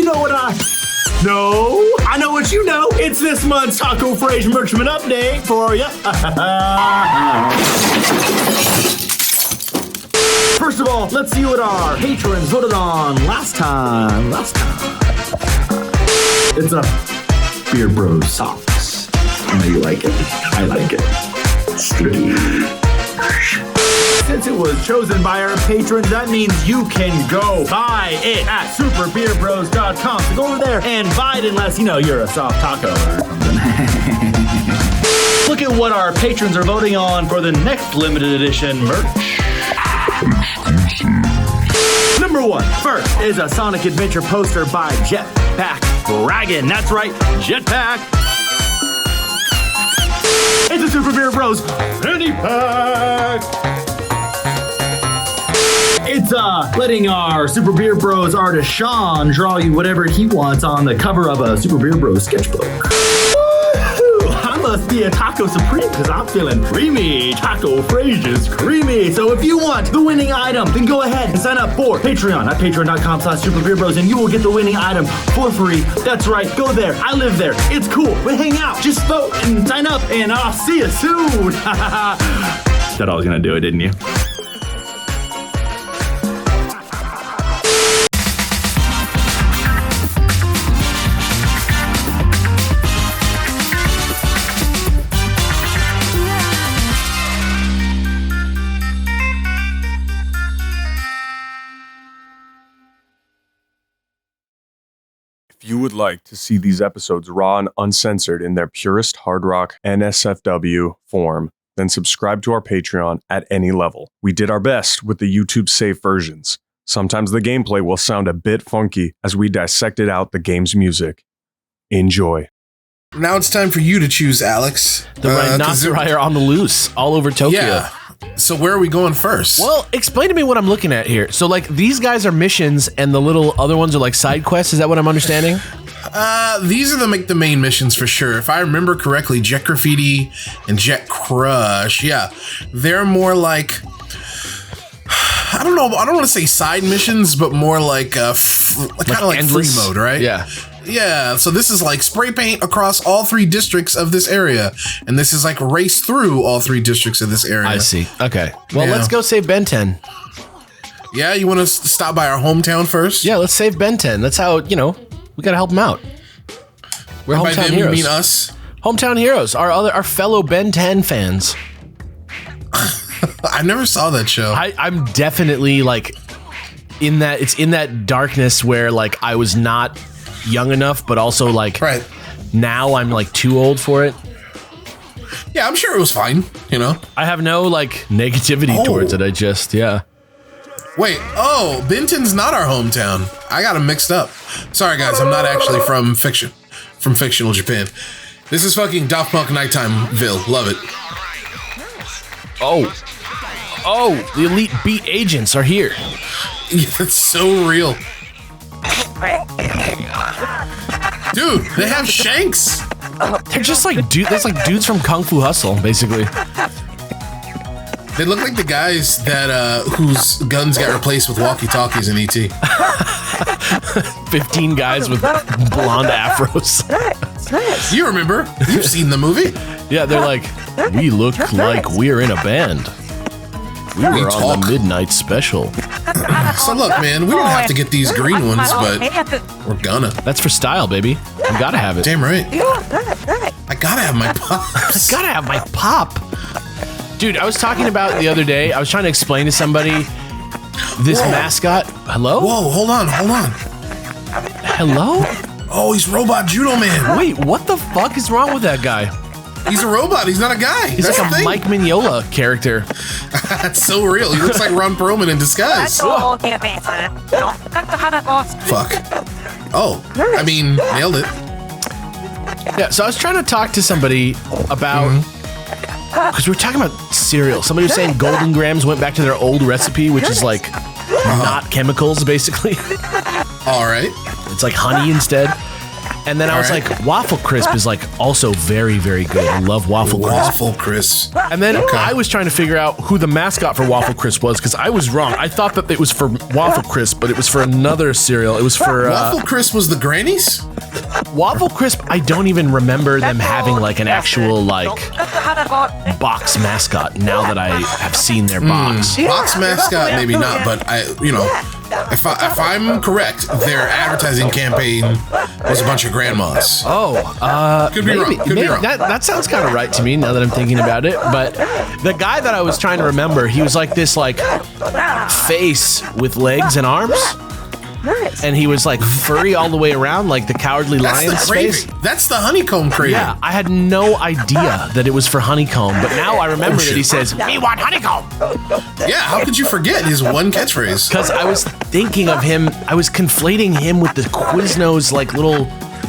you know what I... No, I know what you know. It's this month's Taco Phrase Merchant Update for you. First of all, let's see what our patrons voted on last time. It's a Beer Bros socks. I know you like it. I like it. Since it was chosen by our patrons, that means you can go buy it at superbeerbros.com. So go over there and buy it unless, you're a soft taco or something. Look at what our patrons are voting on for the next limited edition merch. Number 1, first is a Sonic Adventure poster by Jetpack Dragon. That's right, Jetpack. It's a Super Beer Bros Penny Pack. It's letting our Super Beer Bros artist Sean draw you whatever he wants on the cover of a Super Beer Bros sketchbook. Woo-hoo! I must be a Taco Supreme because I'm feeling creamy. Taco Phrases creamy. So if you want the winning item, then go ahead and sign up for Patreon at patreon.com/superbeerbros and you will get the winning item for free. That's right, go there. I live there. It's cool. We hang out. Just vote and sign up and I'll see you soon. Said I was gonna do it, didn't you? If you would like to see these episodes raw and uncensored in their purest hard rock NSFW form, then subscribe to our Patreon at any level. We did our best with the YouTube safe versions. Sometimes the gameplay will sound a bit funky as we dissected out the game's music. Enjoy. Now it's time for you to choose, Alex. The rhinoceri are on the loose all over Tokyo. Yeah. So where are we going first? Well, explain to me what I'm looking at here. So, these guys are missions, and the little other ones are like side quests. Is that what I'm understanding? These are the main missions for sure. If I remember correctly, Jet Graffiti and Jet Crush, yeah, they're more like, I don't know. I don't want to say side missions, but more like kind of like free mode, right? Yeah. Yeah, so this is like spray paint across all 3 districts of this area, and this is like race through all 3 districts of this area. I see. Okay. Well, let's go save Ben 10. Yeah, you want to stop by our hometown first? Yeah, let's save Ben 10. That's how, we got to help him out. We're hometown hometown by them, heroes. You mean us? Hometown heroes, our fellow Ben 10 fans. I never saw that show. I'm definitely in that darkness where I was not young enough, but also right now I'm too old for it. Yeah, I'm sure it was fine. I have no negativity towards it. I just Wait, Benton's not our hometown. I got them mixed up. Sorry guys, I'm not actually from fictional Japan. This is fucking Daft Punk Nighttimeville. Love it. Oh, the elite beat agents are here. Yeah, that's so real. Dude, they have shanks. They're just that's dudes from Kung Fu Hustle, basically. They look like the guys that whose guns got replaced with walkie-talkies in E.T. 15 guys with blonde afros. You remember? You've seen the movie. Yeah, they're we look like we're in a band. We were on the midnight special. So look, man, we don't have to get these green ones, but we're gonna. That's for style, baby. You gotta have it. Damn right. I gotta have my pop. I gotta have my pop. Dude, I was talking about the other day, I was trying to explain to somebody this mascot. Hello? Whoa, hold on. Hello? Oh, he's Robot Judo Man. Wait, what the fuck is wrong with that guy? He's a robot. He's not a guy. He's like a Mike Mignola character. That's so real. He looks like Ron Perlman in disguise. Fuck. Oh, I mean, nailed it. Yeah, so I was trying to talk to somebody about, because we were talking about cereal. Somebody was saying Golden Grams went back to their old recipe, which is not chemicals, basically. All right. It's like honey instead. And then I was Alright. like, Waffle Crisp is like also very, very good. I love Waffle Crisp. Waffle Crisp. And then I was trying to figure out who the mascot for Waffle Crisp was because I was wrong. I thought that it was for Waffle Crisp, but it was for another cereal. It was for Waffle Crisp was the grannies? Waffle Crisp. I don't even remember them having like an actual like box mascot now that I have seen their box. Box mascot, maybe not, but if I'm correct, their advertising campaign was a bunch of grandmas. Could be wrong. Could be wrong. That sounds kind of right to me now that I'm thinking about it. But the guy that I was trying to remember, he was like this like face with legs and arms. Nice. And he was like furry all the way around, like the Cowardly That's Lion's the face. craving. That's the honeycomb craving. Yeah, I had no idea that it was for honeycomb, but now I remember that he says, "Me want honeycomb." Yeah, how could you forget his one catchphrase? Because I was thinking of him, I was conflating him with the Quiznos like little.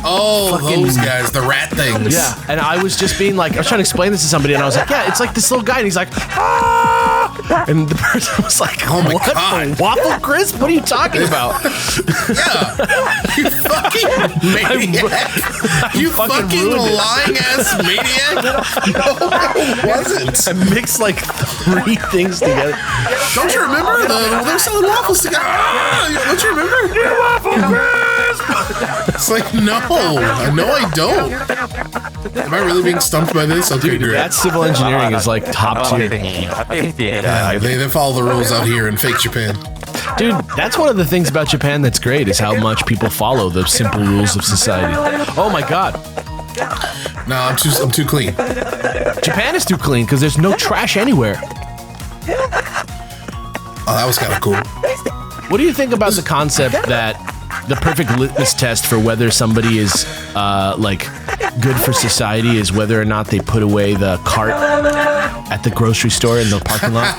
Oh, fucking- those guys, the rat things. Yeah, and I was just being like, I was trying to explain this to somebody, and I was like, yeah, it's like this little guy, and he's like, ah! And the person was like, Oh my what? God. For Waffle Crisp? What are you talking about? Yeah. You fucking maniac. You fucking fucking ruined it. lying ass maniac. No, it wasn't. I mixed like 3 things together. Don't you remember? They were selling waffles together. Don't you remember? Waffle Crisp. It's like, no, I don't. Am I really being stumped by this? Okay, Dude, great. that civil engineering is like top tier. Yeah, they follow the rules out here in fake Japan. Dude, that's one of the things about Japan that's great is how much people follow the simple rules of society. Oh my god. No, I'm too clean. Japan is too clean because there's no trash anywhere. Oh, that was kind of cool. What do you think about the concept that the perfect litmus test for whether somebody is like good for society is whether or not they put away the cart at the grocery store in the parking lot?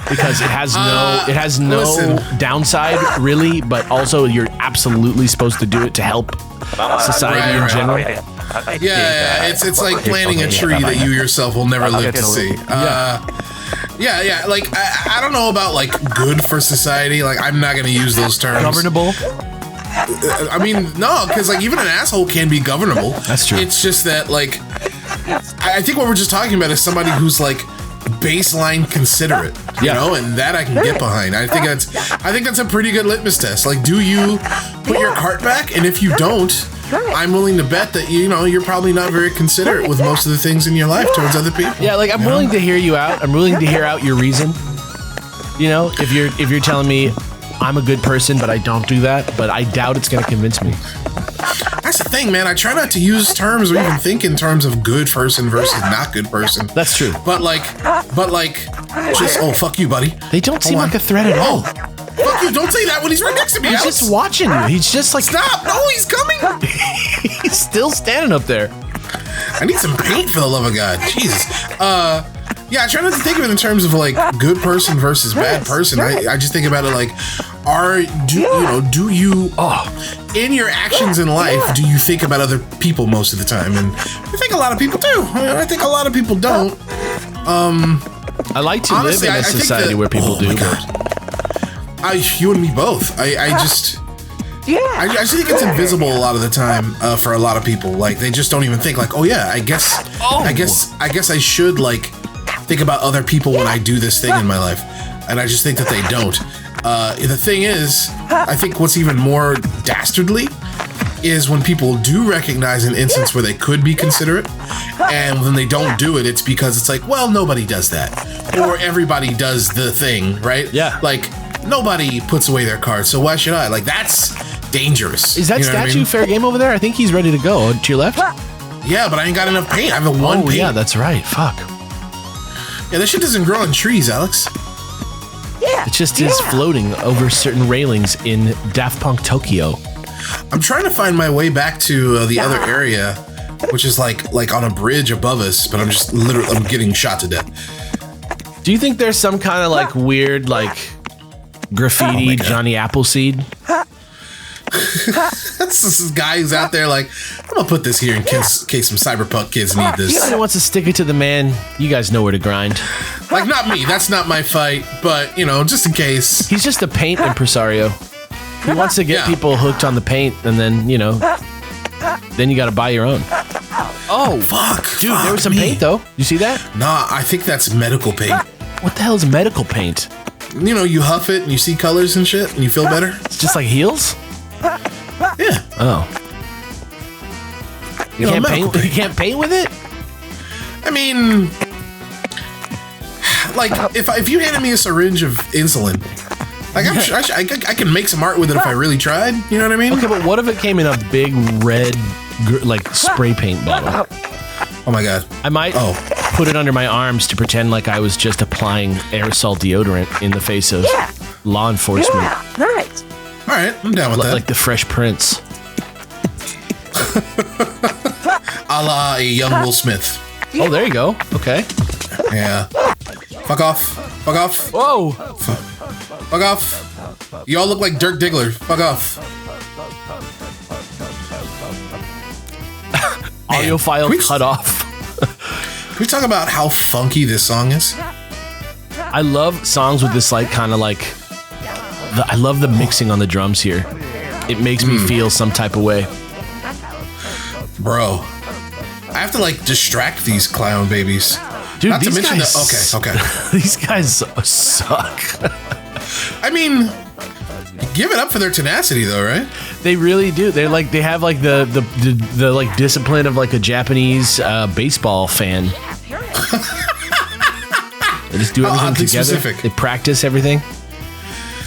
Because it has no listen. downside really, but also you're absolutely supposed to do it to help society in Right. general. Yeah, it's like planting a tree that you yourself will never live to see. Yeah, like I don't know about like good for society. Like I'm not gonna use those terms. Governable. I mean, no, because like even an asshole can be governable. That's true. It's just that like I think what we're just talking about is somebody who's like baseline considerate, you Yeah. know, and that I can get behind. I think that's a pretty good litmus test. Like, do you put your cart back? And if you don't, I'm willing to bet that you're probably not very considerate with most of the things in your life towards other people. Yeah, like I'm willing to hear you out. I'm willing to hear out your reason. You know, if you're telling me I'm a good person, but I don't do that, but I doubt it's gonna convince me. That's the thing, man. I try not to use terms or even think in terms of good person versus not good person. That's true. But like, just fuck you, buddy. They don't seem Hold on. like a threat at all. Fuck you! Don't say that when he's right next to me. He's Alex. just watching you. He's just like Stop! No, he's coming. he's still standing up there. I need some paint for the love of God. Jesus. Yeah, I try not to think of it in terms of like good person versus bad person. I just think about it like, do you in your actions in life, do you think about other people most of the time? And I think a lot of people do. I think a lot of people don't. I like to Honestly, live in I a think society that- where people oh do. my but- You and me both. I just think it's invisible a lot of the time for a lot of people. Like they just don't even think like, oh yeah, I guess I should like think about other people when I do this thing in my life. And I just think that they don't. The thing is, I think what's even more dastardly is when people do recognize an instance where they could be considerate, and when they don't do it, it's because it's like, well, nobody does that, or everybody does the thing, right? Yeah. Like nobody puts away their cards, so why should I? Like that's dangerous. Is that You know what I statue mean? fair game over there? I think he's ready to go. To your left? Yeah, but I ain't got enough paint. I have the one Oh paint. yeah, that's right. Fuck. Yeah, that shit doesn't grow on trees, Alex. It just is floating over certain railings in Daft Punk Tokyo. I'm trying to find my way back to the other area, which is like on a bridge above us, but I'm getting shot to death. Do you think there's some kind of like weird like graffiti Johnny Appleseed? That's this guy who's out there like, I'm gonna put this here in case some cyberpunk kids need He this. wants to stick it to the man. You guys know where to grind. Like, not me. That's not my fight, but just in case. He's just a paint impresario. He wants to get Yeah. people hooked on the paint and then, then you got to buy your own. Oh, Fuck. dude, fuck there was some me. paint though. You see that? Nah, I think that's medical paint. What the hell is medical paint? You know, you huff it and you see colors and shit and you feel better. It's just like heels? Yeah. Oh. You No, can't medical paint. You paint. can't paint with it. I mean, like if you handed me a syringe of insulin, like I'm sure I can make some art with it if I really tried. You know what I mean? Okay, but what if it came in a big red, like spray paint bottle? Oh my god. I might Oh. put it under my arms to pretend like I was just applying aerosol deodorant in the face of law enforcement, Nice. All right, I'm down with that. like the Fresh Prince. A la a young Will Smith. Oh, there you go. Okay. Yeah. Fuck off. Fuck off. Whoa. Fuck off. You all look like Dirk Diggler. Fuck off. Audio file we- cut off. Can we talk about how funky this song is? I love songs with this like kind of like. I love the mixing on the drums here. It makes me feel some type of way. Bro. I have to like distract these clown babies. Dude, Not to these mention guys, that. Okay. These guys suck. I mean, give it up for their tenacity, though, right? They really do. They're like they have like the like discipline of like a Japanese baseball fan. They just do everything Oddly together. specific. They practice everything.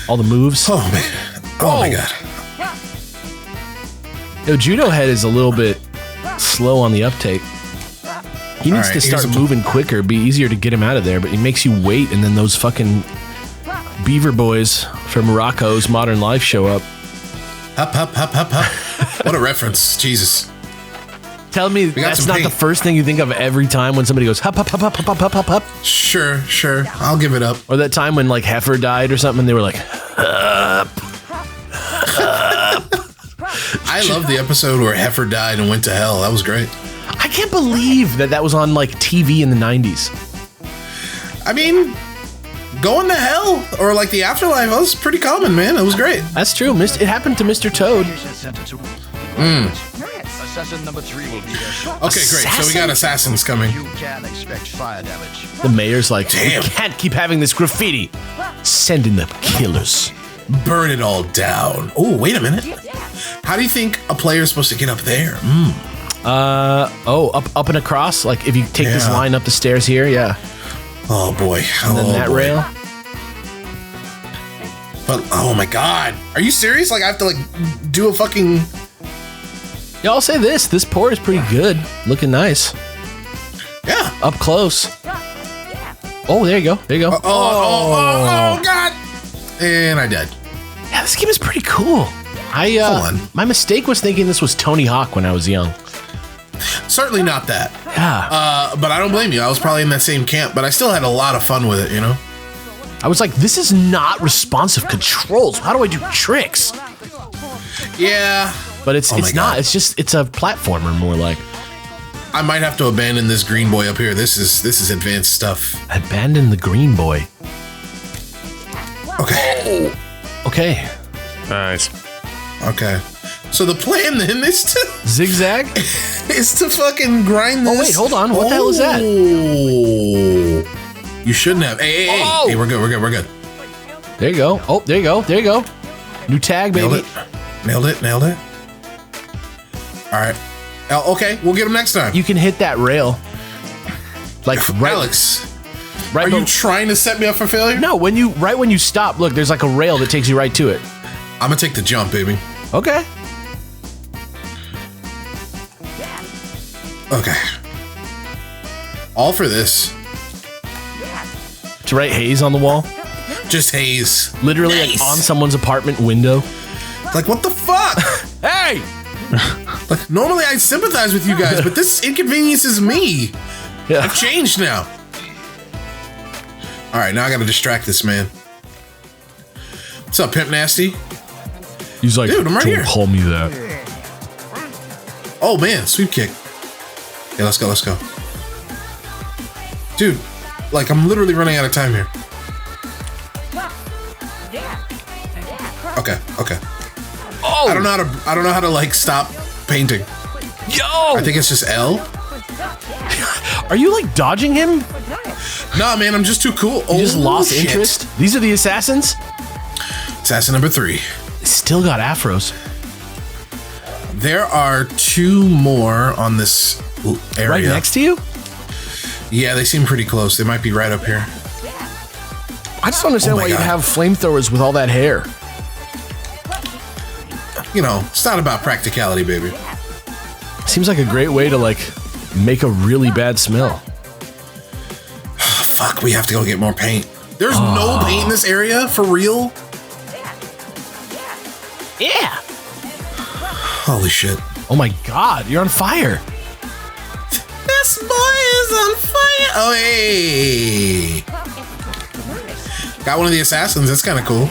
All the moves. Oh man. Oh my god. Yo, Judo Head is a little bit slow on the uptake. He needs right, to start here's a- moving quicker. Be easier to get him out of there, but he makes you wait, and then those fucking Beaver Boys from Morocco's Modern Life show up. Hop, hop, hop, hop, hop. What a reference. Jesus. Tell me got that's some not paint. the first thing you think of every time when somebody goes hop hop hop hop hop hop hop hop. Sure. I'll give it up. Or that time when like Heifer died or something, and they were like, I love the episode where Heifer died and went to hell. That was great. I can't believe that was on like TV in the 90s. I mean, going to hell or like the afterlife, that was pretty common, man. It was great. That's true. It happened to Mr. Toad. Assassin number 3 will be there. Okay, great. So we got assassins coming. You can expect fire damage. The mayor's like, Damn. we can't keep having this graffiti. Send in the killers. Burn it all down. Oh, wait a minute. How do you think a player is supposed to get up there? Up and across. Like if you take this Yeah. line up the stairs here, yeah. Oh boy. And then that rail. But oh my god. Are you serious? Like I have to like do a fucking Yeah, I'll say this. This pour is pretty good. Looking nice. yeah. Up close. Oh, there you go. There you go. Oh god. And I died. Yeah, this game is pretty cool. Hold on. My mistake was thinking this was Tony Hawk when I was young. Certainly not that. Yeah. But I don't blame you. I was probably in that same camp, but I still had a lot of fun with it, you know? I was like, this is not responsive controls. How do I do tricks? Yeah. But it's Oh my it's not. God. It's a platformer more like. I might have to abandon this green boy up here. This is advanced stuff. Abandon the green boy. Okay. Okay. Nice. Okay. So the plan then is to Zigzag? fucking grind this. Oh, wait, hold on. What the hell is that? Oh. You shouldn't have. Hey, Oh. Hey, we're good. There you go. Oh, there you go. New tag, baby. Nailed it. All right. Oh, okay, we'll get him next time. You can hit that rail. Like right, Alex, right are you be- trying to set me up for failure? No, when you stop, look, there's like a rail that takes you right to it. I'm gonna take the jump, baby. Okay. Okay. All for this. To write haze on the wall. Just haze. Literally like, Nice. on someone's apartment window. Like, what the fuck? Hey! Like, normally I sympathize with you guys, but this inconveniences me. Yeah. I've changed now. All right, now I gotta distract this man. What's up, Pimp Nasty? He's like, Dude, I'm right "Don't here." call me that. Oh man, sweep kick. Yeah, let's go. Dude, like I'm literally running out of time here. Okay. Oh! I don't know how to like stop painting. I think it's just L. Are you like dodging him? Nah, man, I'm just too cool. You just lost interest? These are the assassins? Assassin number 3. Still got afros. There are 2 more on this area. Right next to you? Yeah, they seem pretty close. They might be right up here. I just don't understand Oh my why you'd God. have flamethrowers with all that hair. You know, it's not about practicality, baby. Seems like a great way to like make a really bad smell. Fuck, we have to go get more paint. There's no paint in this area? For real? Yeah. Holy shit. Oh my God, you're on fire. This boy is on fire. Oh, hey. Got one of the assassins. That's kind of cool.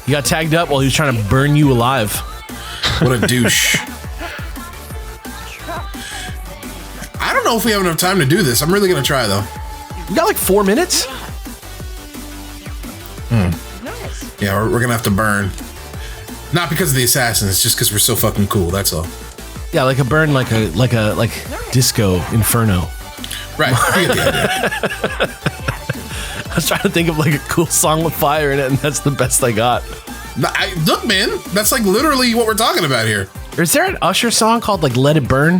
You got tagged up while he was trying to burn you alive. What a douche. I don't know if we have enough time to do this. I'm really going to try, though. You got like 4 minutes? Yeah, we're going to have to burn. Not because of the assassins, it's just because we're so fucking cool. That's all. Yeah, like a burn, like disco inferno. Right. You get the idea. I was trying to think of like a cool song with fire in it, and that's the best I got. Look, man, that's like literally what we're talking about here. Is there an Usher song called like Let It Burn?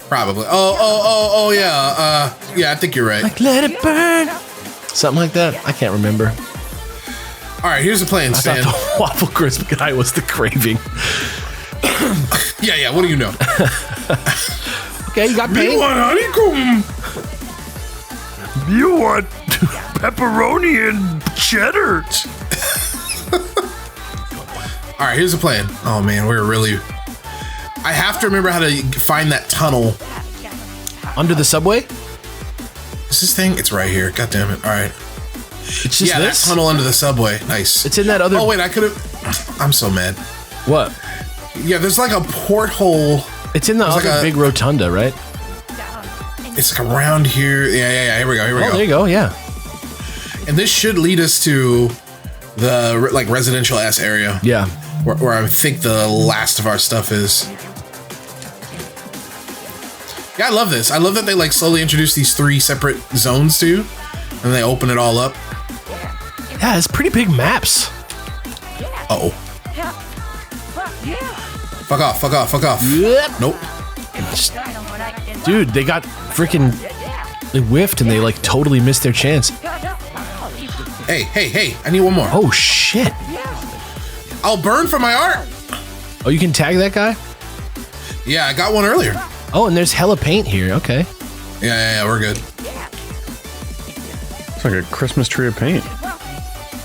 Probably. Oh, yeah. Yeah, I think you're right. Like Let It Burn. Something like that. I can't remember. All right, here's the plan, I Stan. thought the waffle crisp guy was the craving. Yeah, what do you know? Okay, you got paint. want honeycomb. You want pepperoni and cheddar? All right, here's the plan. Oh, man, we're really... I have to remember how to find that tunnel. Under the subway? Is this thing? It's right here. God damn it. All right. It's just Yeah, this? that tunnel under the subway. Nice. It's in that other... Oh, wait, I could have... I'm so mad. What? Yeah, there's like a porthole. It's in the There's other like a- big rotunda, right? It's like around here. Yeah. Here we go. Oh, there you go, yeah. And this should lead us to the like residential ass area. Yeah. Where I think the last of our stuff is. Yeah, I love this. I love that they like slowly introduce these 3 separate zones too, and they open it all up. Yeah, it's pretty big maps. Uh-oh. Fuck off. Yep. Nope. Dude, they got freaking... They whiffed and they like totally missed their chance. Hey. I need one more. Oh, shit. I'll burn for my art. Oh, you can tag that guy? Yeah, I got one earlier. Oh, and there's hella paint here. Okay. Yeah, we're good. It's like a Christmas tree of paint.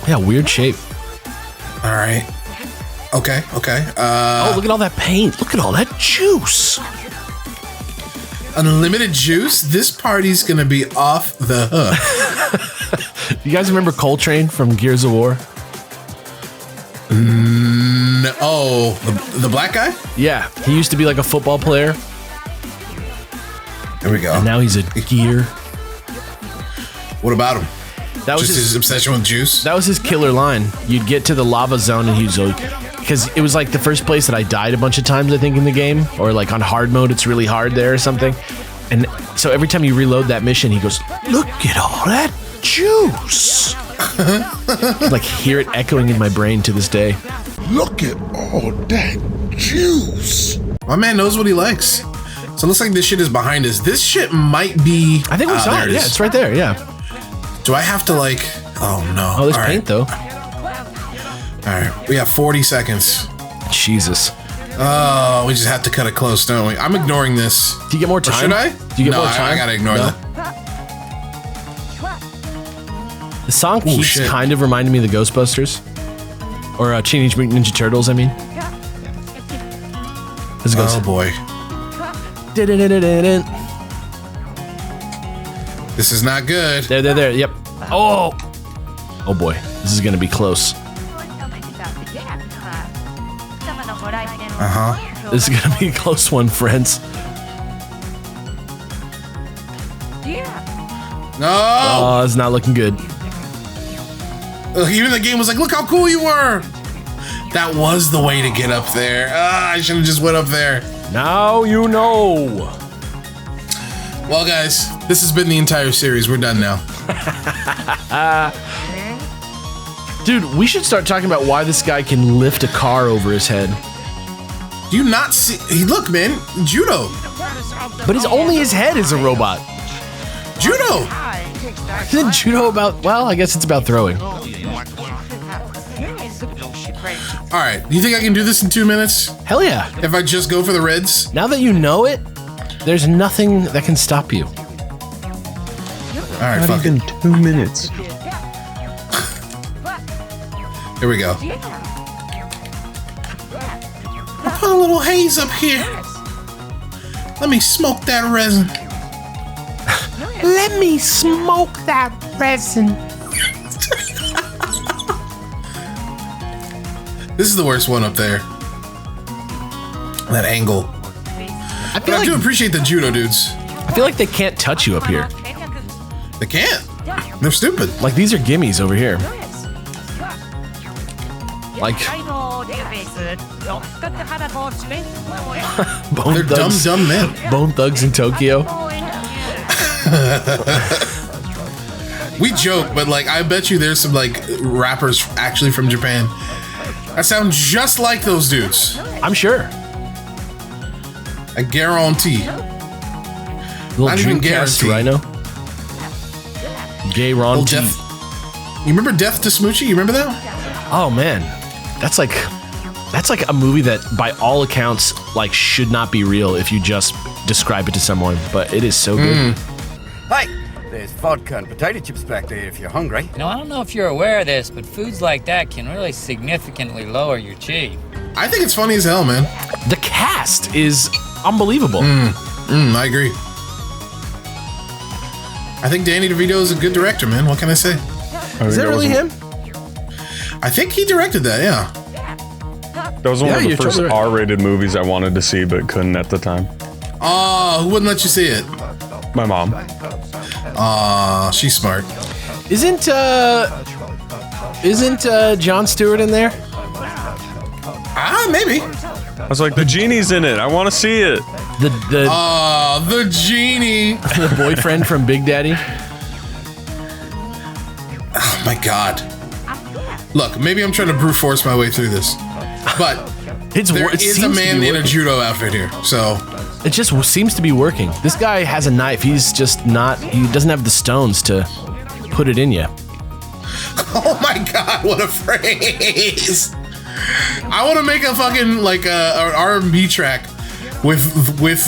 Yeah, weird shape. All right. Okay. Oh, look at all that paint. Look at all that juice. Unlimited juice. This party's gonna be off the hook. You guys remember Coltrane from Gears of War? No, oh, the black guy? Yeah, he used to be like a football player. There we go. And now he's a gear. What about him? That was Just his obsession with juice? That was his killer line. You'd get to the lava zone and he'd like, because it was like the first place that I died a bunch of times, I think, in the game, or like on hard mode, it's really hard there or something. And so every time you reload that mission, he goes, "Look at all that juice." I like hear it echoing in my brain to this day. Look at all that juice. My man knows what he likes. So it looks like this shit is behind us. This shit might be... I think we saw there it. Yeah, is. it's right there. Yeah. Do I have to like... Oh, no. Oh, there's All paint though. All right. We have 40 seconds. Jesus. Oh, we just have to cut it close, don't we? I'm ignoring this. Do you get more Or time? should I? Do you get no, more time? I gotta ignore No? that. The song keeps shit. kind of reminding me of the Ghostbusters. Or Teenage Mutant Ninja Turtles, I mean. As it goes. Oh, boy. There. This is not good. Yep. Oh. Oh boy. This is going to be close. This is going to be a close one, friends. No! Oh, it's not looking good. Even the game was like, look how cool you were! That was the way to get up there. I should have just went up there. Now you know. Well, guys, this has been the entire series. We're done now. Dude, we should start talking about why this guy can lift a car over his head. Do you not see? Look, man, judo. But only his head is a robot. Judo. Isn't judo about, well, I guess it's about throwing. All right, you think I can do this in 2 minutes? Hell yeah. If I just go for the reds? Now that you know it, there's nothing that can stop you. All right, Not fuck even it. 2 minutes. Here we go. I'll put a little haze up here. Let me smoke that resin. Let me smoke that resin. This is the worst one up there. That angle. I But feel I do like appreciate the judo dudes. I feel like they can't touch you up here. They can't. They're stupid. Like these are gimmies over here. Like Bone They're dumb, thugs, dumb men. Bone thugs in Tokyo. We joke, but like, I bet you there's some like rappers actually from Japan that sound just like those dudes. I'm sure. I guarantee. Little Not even Dreamcast guarantee. Rhino. Gay Ron Well, T. Death. You remember Death to Smoochie? You remember that? Oh man, that's like a movie that by all accounts like should not be real if you just describe it to someone, but it is so good. Hey, there's vodka and potato chips back there if you're hungry. Now, I don't know if you're aware of this, but foods like that can really significantly lower your chi. I think it's funny as hell, man. The cast is unbelievable. I agree. I think Danny DeVito is a good director, man. What can I say? Is that really him? I think he directed that, yeah. That was one Yeah, of the you're first totally right. R-rated movies I wanted to see, but couldn't at the time. Who wouldn't let you see it? My mom. She's smart. Isn't Jon Stewart in there? Maybe. I was like, the genie's in it. I want to see it. The The genie. the boyfriend from Big Daddy. Oh my God. Look, maybe I'm trying to brute force my way through this, but It there is a seems to man be in a working. judo outfit here. So, It just seems to be working. This guy has a knife. He's just not. He doesn't have the stones to put it in you. oh my God, what a phrase! I want to make a fucking like an R&B track with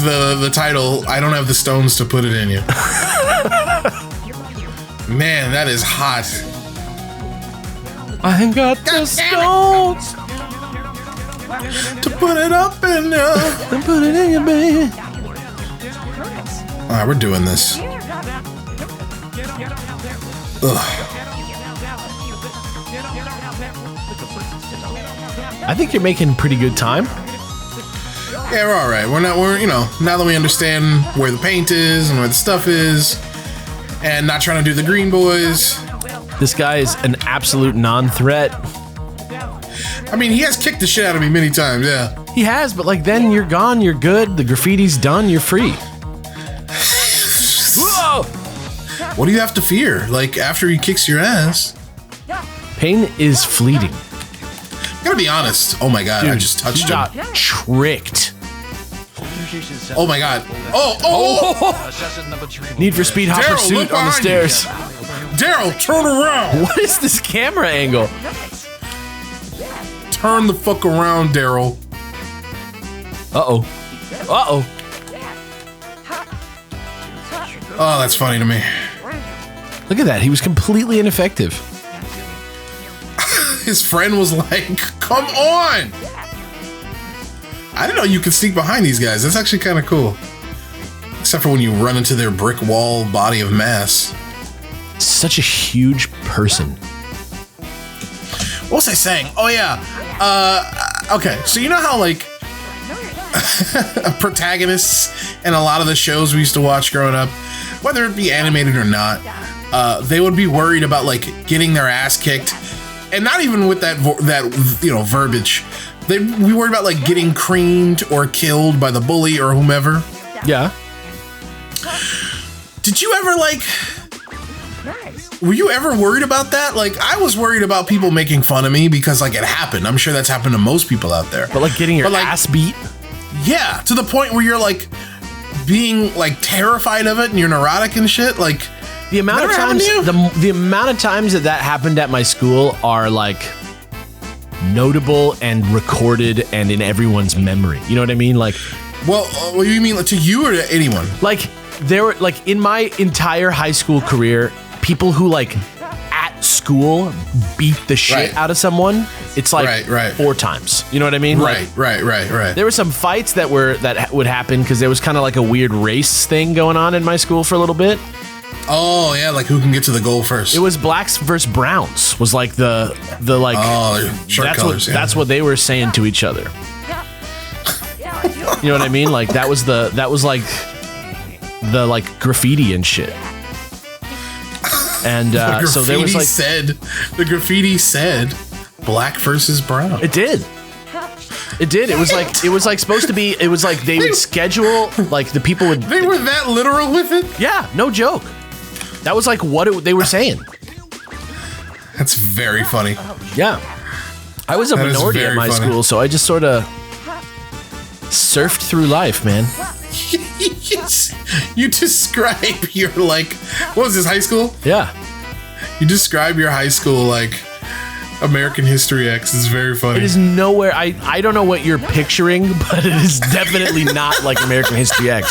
the title. I don't have the stones to put it in you. Man, that is hot. I ain't got the stones To put it up in you. to put it in you, baby. All right, we're doing this. Ugh. I think you're making pretty good time. Yeah, we're all right. We're you know, now that we understand where the paint is and where the stuff is, and not trying to do the green boys. This guy is an absolute non-threat. I mean, he has kicked the shit out of me many times, yeah. He has, but like then you're gone, you're good. The graffiti's done, you're free. Whoa! What do you have to fear? Like, after he kicks your ass? Pain is fleeting. I'm gonna be honest. Oh my God, I just touched He him. got tricked. Oh my God. Oh! Need for Speed Hot Daryl, Pursuit look on the behind you. stairs. Daryl, turn around! What is this camera angle? Turn the fuck around, Daryl. Uh-oh. Uh-oh. Oh, that's funny to me. Look at that. He was completely ineffective. His friend was like, come on! I didn't know you could sneak behind these guys. That's actually kind of cool. Except for when you run into their brick wall body of mass. Such a huge person. What was I saying? Oh yeah. Okay, so you know how like protagonists in a lot of the shows we used to watch growing up, whether it be animated or not, they would be worried about like getting their ass kicked and not even with that verbiage. We worried about like getting creamed or killed by the bully or whomever. Yeah. Did you ever were you ever worried about that? Like, I was worried about people making fun of me because like it happened. I'm sure that's happened to most people out there. But like getting your ass beat? Yeah, to the point where you're like being like terrified of it and you're neurotic and shit. Like, the amount of times the amount of times that happened at my school are like notable and recorded and in everyone's memory. You know what I mean? Like, well, what do you mean, to you or to anyone? Like, there were like in my entire high school career, people who like at school beat the shit out of someone. It's like 4 times. You know what I mean? Right. There were some fights that would happen because there was kind of like a weird race thing going on in my school for a little bit. Oh yeah, like who can get to the goal first? It was blacks versus browns. Was like the like. Oh, shirt colors. That's what they were saying to each other. You know what I mean? Like that was like the like graffiti and shit. And so there was like the graffiti said black versus brown. It did. It was like supposed to be. It was like they would schedule like the people would. They were that literal with it. Yeah, no joke. That was like what they were saying. That's very funny. Yeah, I was a minority at my school, so I just sort of surfed through life, man. You describe your like, what was this, high school? Yeah. You describe your high school like American History X. It's very funny. It is nowhere. I don't know what you're picturing, but it is definitely not like American History X.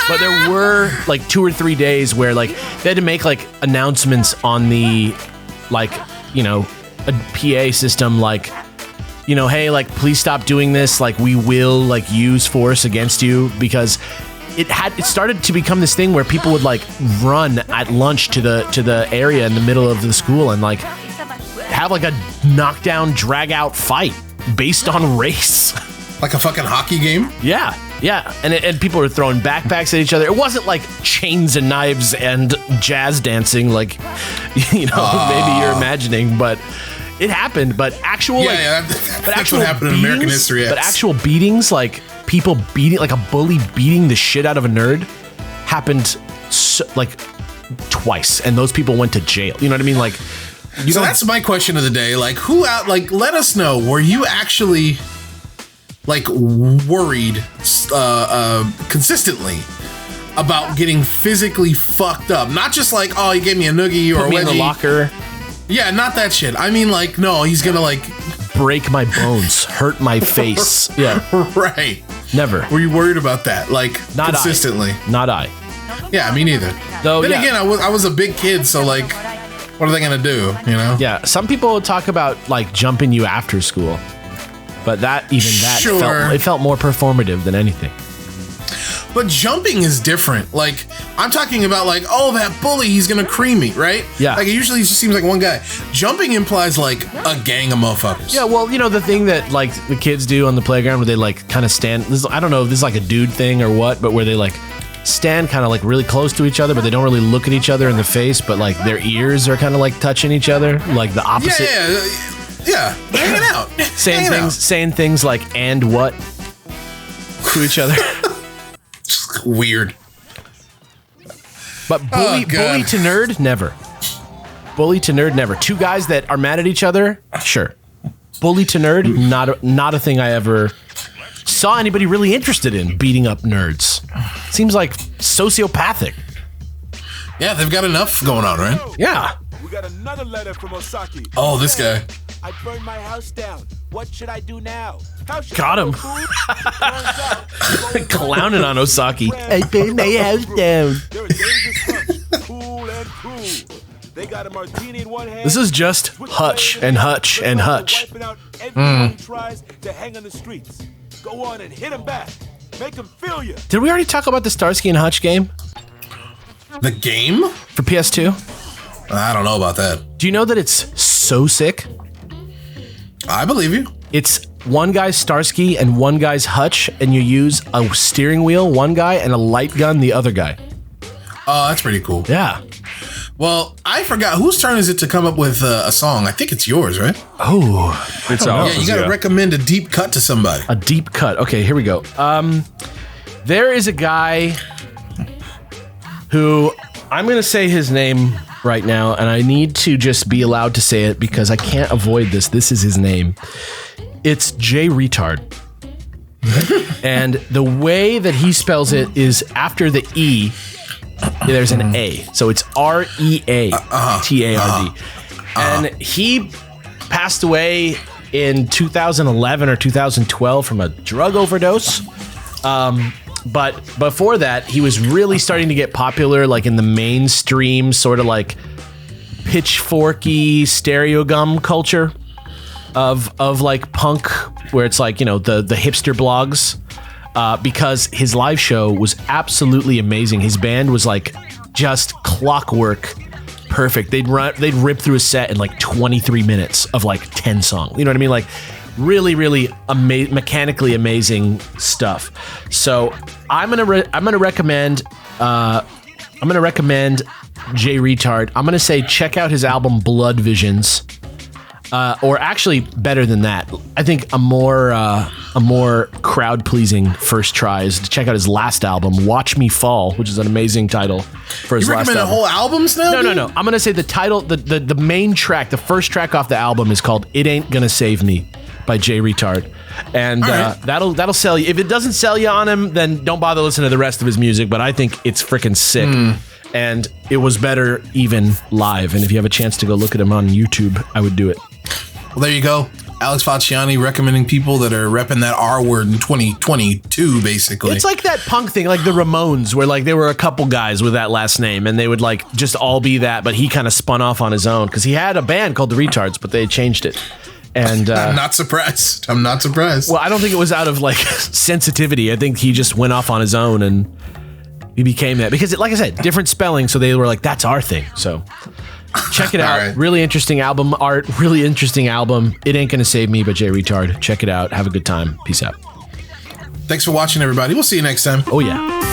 But there were like 2 or 3 days where like they had to make like announcements on the like, you know, a PA system, like, you know, hey, like please stop doing this. Like we will like use force against you, because it started to become this thing where people would like run at lunch to the area in the middle of the school and like have like a knockdown, drag out fight based on race. Like a fucking hockey game? Yeah. And people were throwing backpacks at each other. It wasn't like chains and knives and jazz dancing like, you know, maybe you're imagining, but it happened. But actual that's what happened in American History X. But actual beatings, like people beating, like a bully beating the shit out of a nerd, happened like twice, and those people went to jail. You know what I mean? Like, so that's my question of the day. Like, let us know. Were you actually like worried consistently about getting physically fucked up? Not just like, oh, he gave me a noogie or put me in the locker. Yeah, not that shit. I mean, like, no, he's gonna like break my bones, hurt my face. Yeah, right. Never. Were you worried about that? Like, not consistently? Not I. Yeah, me neither. Though, then again, I was a big kid, so like, what are they gonna do? You know? Yeah. Some people talk about like jumping you after school, but it felt more performative than anything. But jumping is different. Like, I'm talking about like, oh, that bully, he's gonna cream me, right? Yeah. Like, it usually just seems like one guy. Jumping implies like a gang of motherfuckers. Yeah, well, you know, the thing that like the kids do on the playground where they like kind of stand, I don't know if this is like a dude thing or what, but where they like stand kind of like really close to each other, but they don't really look at each other in the face, but like their ears are kind of like touching each other, like the opposite. Yeah. Hanging out. saying things like, and what to each other. Weird. But bully to nerd, never. Bully to nerd, never. 2 guys that are mad at each other, sure. Bully to nerd, not a thing I ever saw anybody really interested in, beating up nerds. Seems like sociopathic. Yeah, they've got enough going on, right? Yeah. We got another letter from Osaki. Oh, this guy. I burned my house down. What should I do now? Got him. Clowning on Osaki. I burned my house down. They're a dangerous bunch. Cool and cool. They got a martini in one hand. This is just Hutch and Hutch and Hutch. Everyone tries to hang on the streets. Go on and hit them back. Make them feel you. Did we already talk about the Starsky and Hutch game? The game? For PS2? I don't know about that. Do you know that it's so sick? I believe you. It's one guy's Starsky and one guy's Hutch, and you use a steering wheel, one guy, and a light gun, the other guy. Oh, that's pretty cool. Yeah. Well, I forgot whose turn is it to come up with a song. I think it's yours, right? Oh, It's Yeah, ours. you got to recommend a deep cut to somebody. a deep cut. Okay, here we go. There is a guy who I'm going to say his name right now, and I need to just be allowed to say it because I can't avoid this. This is his name. It's Jay Retard. And the way that he spells it is after the E, there's an A. So it's REATARD. And he passed away in 2011 or 2012 from a drug overdose. But before that, he was really starting to get popular, like in the mainstream, sort of like pitchforky stereo gum culture of like punk, where it's like, you know, the hipster blogs, because his live show was absolutely amazing. His band was like just clockwork perfect. They'd rip through a set in like 23 minutes of like 10 songs. You know what I mean? Like really, really mechanically amazing stuff. So I'm gonna recommend Jay Retard. I'm gonna say check out his album Blood Visions. Or actually, better than that, I think a more crowd-pleasing first try is to check out his last album, Watch Me Fall, which is an amazing title for his You last recommend album. whole albums now? No. I'm gonna say the title, the main track, the first track off the album is called "It Ain't Gonna Save Me" by Jay Retard, and right. that'll sell you. If it doesn't sell you on him, then don't bother listening to the rest of his music. But I think it's freaking sick. And it was better even live. And if you have a chance to go look at him on YouTube, I would do it. Well, there you go. Alex Facciani recommending people that are repping that R word in 2022, basically. It's like that punk thing, like the Ramones, where like there were a couple guys with that last name and they would like just all be that, but he kind of spun off on his own because he had a band called the Retards, but they had changed it. And I'm not surprised. Well, I don't think it was out of like sensitivity. I think he just went off on his own and he became that because, like I said, different spelling. So they were like, that's our thing. So check it out. Right. Really interesting album art. Really interesting album. It Ain't Gonna Save Me by Jay Retard. Check it out. Have a good time. Peace out. Thanks for watching, everybody. We'll see you next time. Oh, yeah.